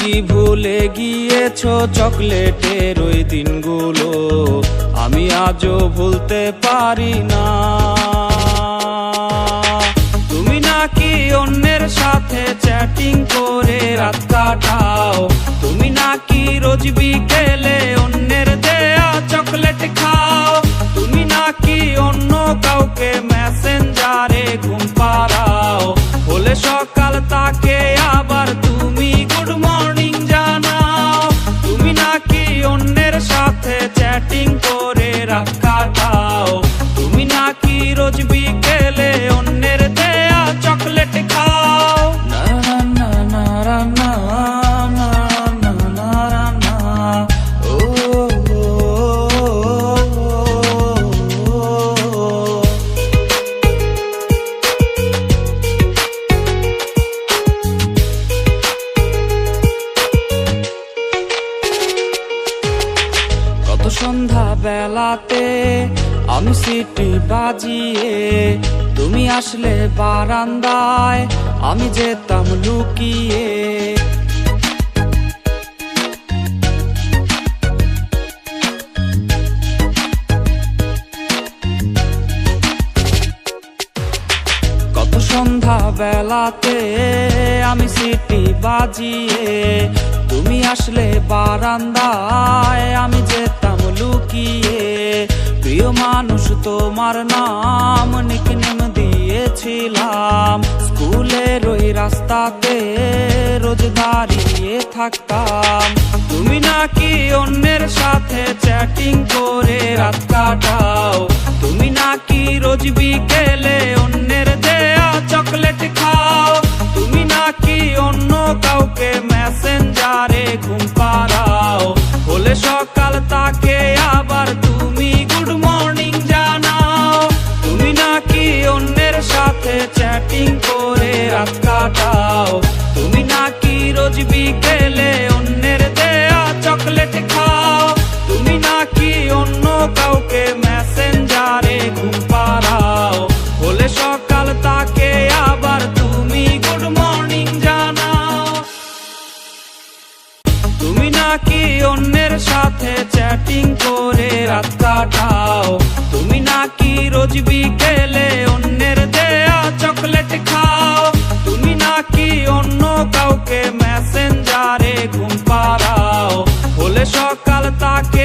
কি ভুলে গিয়েছো চকলেটের ওই দিনগুলো, আমি আজও ভুলতে পারি না। তুমি নাকি অন্যের সাথে চ্যাটিং করে রাত কাটাও, তুমি নাকি রোজ বিকেলে অন্যের দেয়া চকলেট খাও, তুমি নাকি অন্য কাউকে মেসেঞ্জারে ঘুম পাড়াও, বলে সকাল তাকে আবার তুমি গুড মর্নিং জানাও। তুমি নাকি অন্যের সাথে চ্যাটিং করে রাত কাটাও, তুমি নাকি রোজ বিকেলে অন্যের দেয়া চকলেট খাও। না না না না না না না না না ও কত সন্ধ্যা বেলাতে আমি সিটি বাজিয়ে, তুমি আসলে বারান্দায় আমি যেতাম লুকিয়ে। কত সন্ধ্যা বেলাতে আমি সিটি বাজিয়ে, তুমি আসলে বারান্দায় আমি যেতাম লুকিয়ে। প্রিয় মানুষ তোমার নাম নিকনেম দিয়েছিলাম, স্কুলের ওই রাস্তাতে রোজ দাঁড়িয়ে থাকতাম। তুমি নাকি অন্যের সাথে চ্যাটিং করে রাত কাটাও, তুমি নাকি রোজ বিকেলে অন্যের দেয়া চকলেট খাও, তুমি নাকি অন্য কাউকে মেসেঞ্জারে ঘুম পাড়াও, বলে সকাল তাকে আবার তুমি গুড মর্নিং জানাও। তুমি নাকি অন্যের সাথে চ্যাটিং করে রাত কাটাও, তুমি নাকি রোজ বিকেলে অন্যের দেয়া চকলেট খাও, তুমি নাকি অন্য কাউকে মেসেঞ্জারে ঘুম পাড়াও, বলে সকাল তাকে আবার তুমি গুড মর্নিং জানাও। তুমি নাকি অন্যের সাথে চ্যাটিং করে রাত কাটাও, তুমি নাকি রোজ বিকেলে অন্যের দেয়া চকলেট খাও, তুমি নাকি অন্য কাউকে মেসেঞ্জারে ঘুম পাড়াও, বলে সকাল তাকে